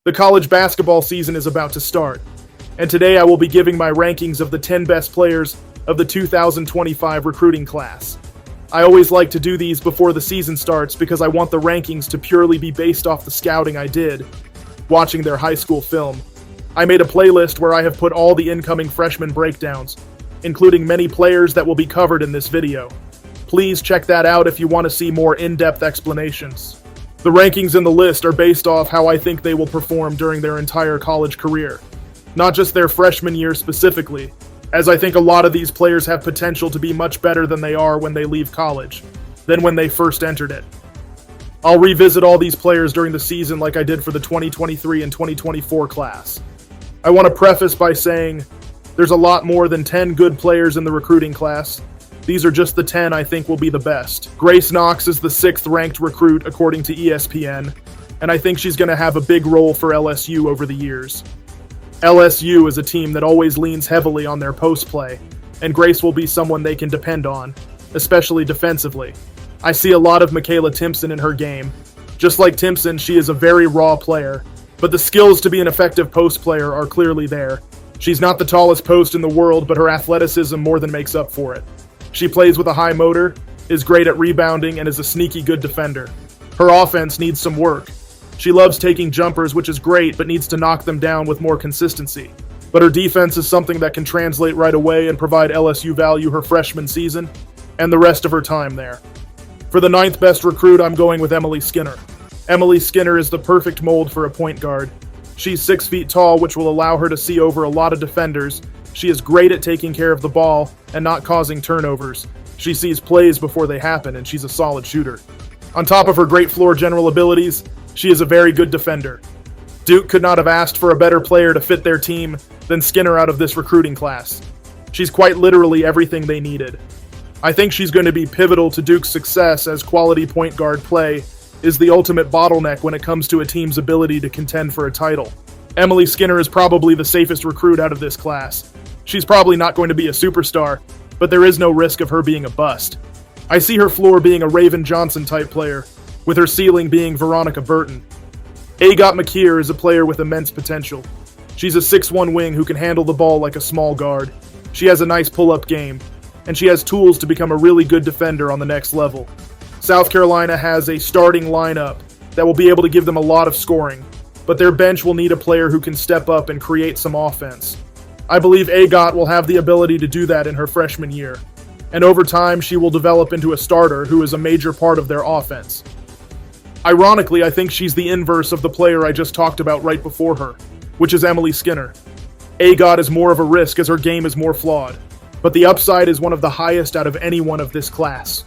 The college basketball season is about to start, and today I will be giving my rankings of the 10 best players of the 2025 recruiting class. I always like to do these before the season starts because I want the rankings to purely be based off the scouting I did, watching their high school film. I made a playlist where I have put all the incoming freshman breakdowns, including many players that will be covered in this video. Please check that out if you want to see more in-depth explanations. The rankings in the list are based off how I think they will perform during their entire college career, not just their freshman year specifically, as I think a lot of these players have potential to be much better than they are when they leave college, than when they first entered it. I'll revisit all these players during the season like I did for the 2023 and 2024 class. I want to preface by saying, there's a lot more than 10 good players in the recruiting class. These are just the 10 I think will be the best. Knox is the 6th ranked recruit according to ESPN, and I think she's going to have a big role for LSU over the years. LSU is a team that always leans heavily on their post play, and Grace will be someone they can depend on, especially defensively. I see a lot of Michaela Timpson in her game. Just like Timpson, she is a very raw player, but the skills to be an effective post player are clearly there. She's not the tallest post in the world, but her athleticism more than makes up for it. She plays with a high motor, is great at rebounding, and is a sneaky good defender. Her offense needs some work. She loves taking jumpers, which is great, but needs to knock them down with more consistency. But her defense is something that can translate right away and provide LSU value her freshman season and the rest of her time there. For the 9th best recruit, I'm going with Emilee Skinner. Emilee Skinner is the perfect mold for a point guard. She's 6 feet tall, which will allow her to see over a lot of defenders. She is great at taking care of the ball and not causing turnovers. She sees plays before they happen, and she's a solid shooter. On top of her great floor general abilities, she is a very good defender. Duke could not have asked for a better player to fit their team than Skinner out of this recruiting class. She's quite literally everything they needed. I think she's going to be pivotal to Duke's success, as quality point guard play is the ultimate bottleneck when it comes to a team's ability to contend for a title. Emilee Skinner is probably the safest recruit out of this class. She's probably not going to be a superstar, but there is no risk of her being a bust. I see her floor being a Raven Johnson type player, with her ceiling being Veronica Burton. Agot Makeer is a player with immense potential. She's a 6'1" wing who can handle the ball like a small guard. She has a nice pull-up game, and she has tools to become a really good defender on the next level. South Carolina has a starting lineup that will be able to give them a lot of scoring, but their bench will need a player who can step up and create some offense. I believe Agot will have the ability to do that in her freshman year, and over time she will develop into a starter who is a major part of their offense. Ironically, I think she's the inverse of the player I just talked about right before her, which is Emilee Skinner. Agot is more of a risk as her game is more flawed, but the upside is one of the highest out of anyone of this class.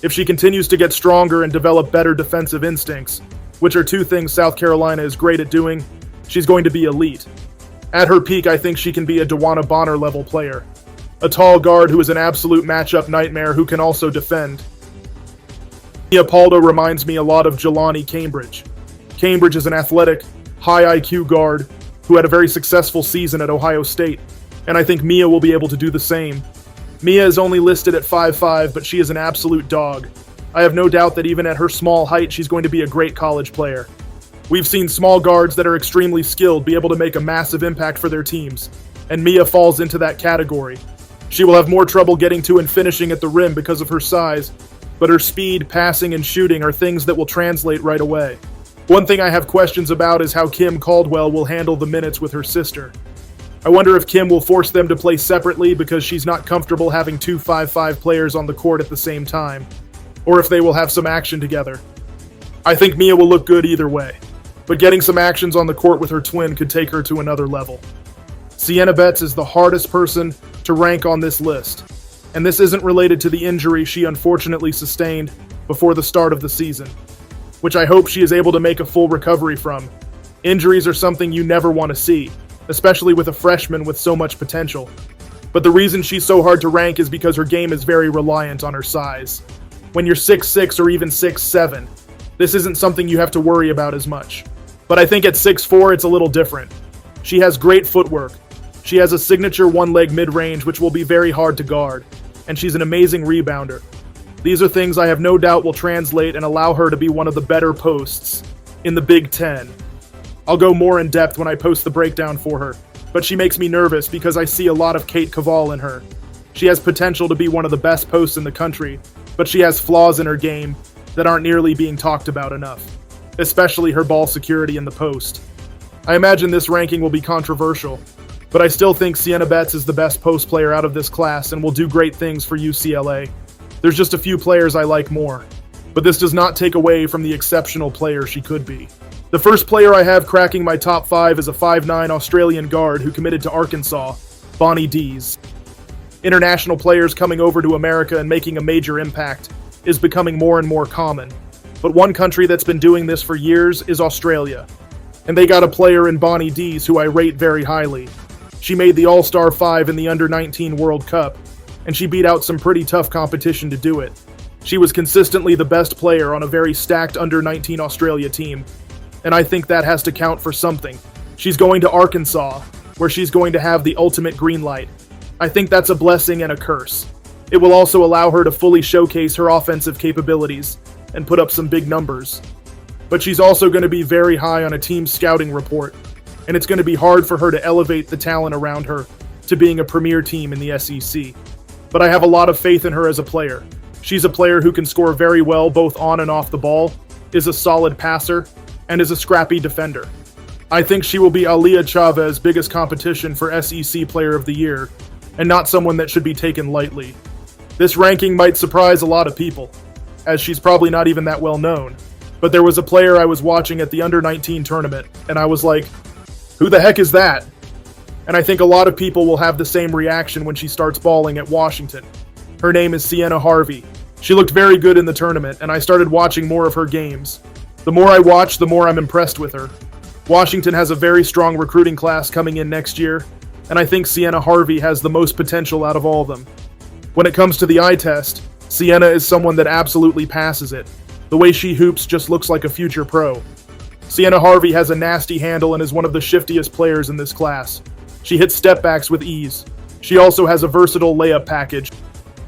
If she continues to get stronger and develop better defensive instincts, which are two things South Carolina is great at doing, she's going to be elite. At her peak, I think she can be a DeWanna Bonner level player. A tall guard who is an absolute matchup nightmare who can also defend. Pauldo reminds me a lot of Jelani Cambridge. Cambridge is an athletic, high IQ guard who had a very successful season at Ohio State, and I think Mia will be able to do the same. Mia is only listed at 5'5", but she is an absolute dog. I have no doubt that even at her small height, she's going to be a great college player. We've seen small guards that are extremely skilled be able to make a massive impact for their teams, and Mia falls into that category. She will have more trouble getting to and finishing at the rim because of her size, but her speed, passing, and shooting are things that will translate right away. One thing I have questions about is how Kim Caldwell will handle the minutes with her sister. I wonder if Kim will force them to play separately because she's not comfortable having two 5'5" players on the court at the same time, or if they will have some action together. I think Mia will look good either way, but getting some actions on the court with her twin could take her to another level. Sienna Betts is the hardest person to rank on this list, and this isn't related to the injury she unfortunately sustained before the start of the season, which I hope she is able to make a full recovery from. Injuries are something you never want to see, especially with a freshman with so much potential. But the reason she's so hard to rank is because her game is very reliant on her size. When you're 6'6" or even 6'7", this isn't something you have to worry about as much. But I think at 6'4", it's a little different. She has great footwork. She has a signature one-leg mid-range which will be very hard to guard, and she's an amazing rebounder. These are things I have no doubt will translate and allow her to be one of the better posts in the Big Ten. I'll go more in depth when I post the breakdown for her, but she makes me nervous because I see a lot of Kate Caval in her. She has potential to be one of the best posts in the country, but she has flaws in her game that aren't nearly being talked about enough, especially her ball security in the post. I imagine this ranking will be controversial, but I still think Sienna Betts is the best post player out of this class and will do great things for UCLA. There's just a few players I like more, but this does not take away from the exceptional player she could be. The first player I have cracking my top 5 is a 5'9" Australian guard who committed to Arkansas, Bonnie Deas. International players coming over to America and making a major impact is becoming more and more common, but one country that's been doing this for years is Australia. And they got a player in Bonnie Deas who I rate very highly. She made the All-Star 5 in the Under-19 World Cup, and she beat out some pretty tough competition to do it. She was consistently the best player on a very stacked Under-19 Australia team, and I think that has to count for something. She's going to Arkansas, where she's going to have the ultimate green light. I think that's a blessing and a curse. It will also allow her to fully showcase her offensive capabilities and put up some big numbers. But she's also going to be very high on a team scouting report, and it's going to be hard for her to elevate the talent around her to being a premier team in the SEC. But I have a lot of faith in her as a player. She's a player who can score very well both on and off the ball, is a solid passer, and is a scrappy defender. I think she will be Aaliyah Chavez's biggest competition for SEC Player of the Year, and not someone that should be taken lightly. This ranking might surprise a lot of people, as she's probably not even that well known, but there was a player I was watching at the Under-19 tournament, and I was like, who the heck is that? And I think a lot of people will have the same reaction when she starts balling at Washington. Her name is Sienna Harvey. She looked very good in the tournament, and I started watching more of her games. The more I watch, the more I'm impressed with her. Washington has a very strong recruiting class coming in next year, and I think Sienna Harvey has the most potential out of all of them. When it comes to the eye test, Sienna is someone that absolutely passes it. The way she hoops just looks like a future pro. Sienna Harvey has a nasty handle and is one of the shiftiest players in this class. She hits stepbacks with ease. She also has a versatile layup package.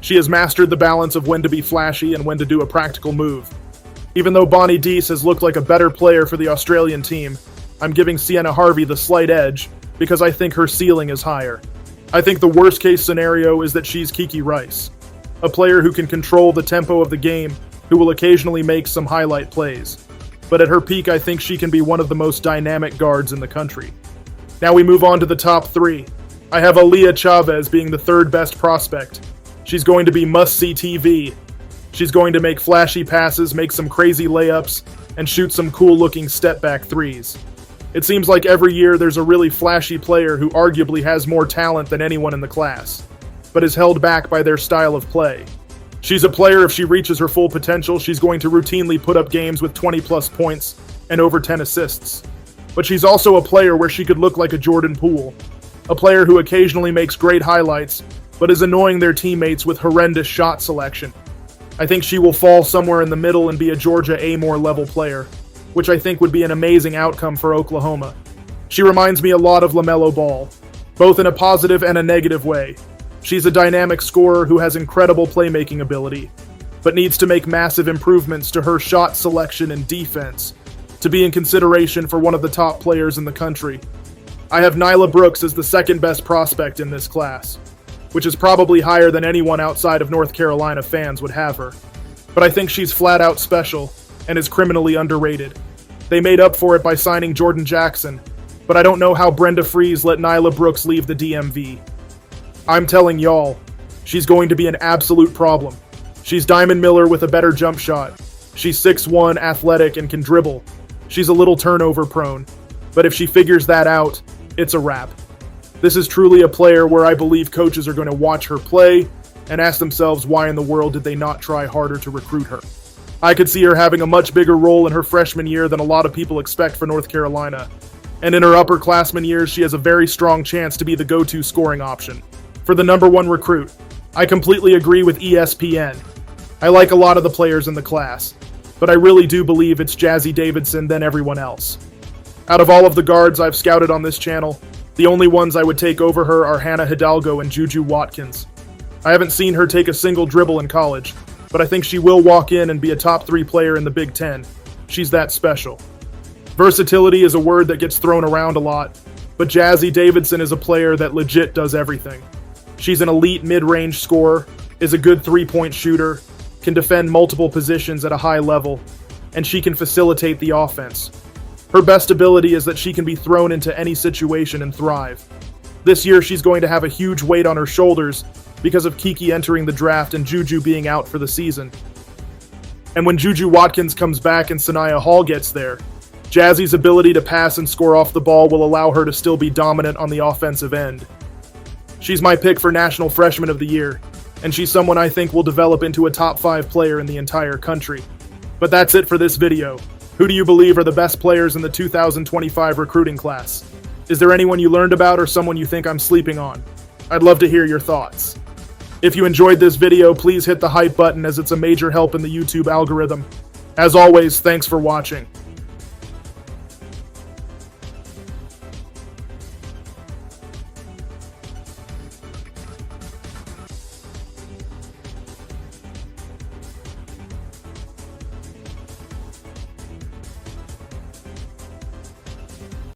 She has mastered the balance of when to be flashy and when to do a practical move. Even though Bonnie Deas has looked like a better player for the Australian team, I'm giving Sienna Harvey the slight edge because I think her ceiling is higher. I think the worst case scenario is that she's Kiki Rice, a player who can control the tempo of the game, who will occasionally make some highlight plays. But at her peak, I think she can be one of the most dynamic guards in the country. Now we move on to the top 3. I have Aaliyah Chavez being the third best prospect. She's going to be must-see TV. She's going to make flashy passes, make some crazy layups, and shoot some cool-looking step-back threes. It seems like every year there's a really flashy player who arguably has more talent than anyone in the class, but is held back by their style of play. She's a player, if she reaches her full potential, she's going to routinely put up games with 20-plus points and over 10 assists. But she's also a player where she could look like a Jordan Poole, a player who occasionally makes great highlights, but is annoying their teammates with horrendous shot selection. I think she will fall somewhere in the middle and be a Georgia Amore level player, which I think would be an amazing outcome for Oklahoma. She reminds me a lot of LaMelo Ball, both in a positive and a negative way. She's a dynamic scorer who has incredible playmaking ability, but needs to make massive improvements to her shot selection and defense to be in consideration for one of the top players in the country. I have Nyla Brooks as the second best prospect in this class, which is probably higher than anyone outside of North Carolina fans would have her. But I think she's flat out special and is criminally underrated. They made up for it by signing Jordan Jackson, but I don't know how Brenda Freese let Nyla Brooks leave the DMV. I'm telling y'all, she's going to be an absolute problem. She's Diamond Miller with a better jump shot. She's 6'1", athletic, and can dribble. She's a little turnover prone, but if she figures that out, it's a wrap. This is truly a player where I believe coaches are going to watch her play and ask themselves why in the world did they not try harder to recruit her. I could see her having a much bigger role in her freshman year than a lot of people expect for North Carolina, and in her upperclassmen years she has a very strong chance to be the go-to scoring option for the number 1 recruit. I completely agree with ESPN. I like a lot of the players in the class, but I really do believe it's Jazzy Davidson than everyone else. Out of all of the guards I've scouted on this channel, the only ones I would take over her are Hannah Hidalgo and Juju Watkins. I haven't seen her take a single dribble in college, but I think she will walk in and be a top 3 player in the Big Ten. She's that special. Versatility is a word that gets thrown around a lot, but Jazzy Davidson is a player that legit does everything. She's an elite mid-range scorer, is a good three-point shooter, can defend multiple positions at a high level, and she can facilitate the offense. Her best ability is that she can be thrown into any situation and thrive. This year she's going to have a huge weight on her shoulders because of Kiki entering the draft and Juju being out for the season. And when Juju Watkins comes back and Sanaya Hall gets there, Jazzy's ability to pass and score off the ball will allow her to still be dominant on the offensive end. She's my pick for National Freshman of the Year, and she's someone I think will develop into a top 5 player in the entire country. But that's it for this video. Who do you believe are the best players in the 2025 recruiting class? Is there anyone you learned about or someone you think I'm sleeping on? I'd love to hear your thoughts. If you enjoyed this video, please hit the hype button as it's a major help in the YouTube algorithm. As always, thanks for watching.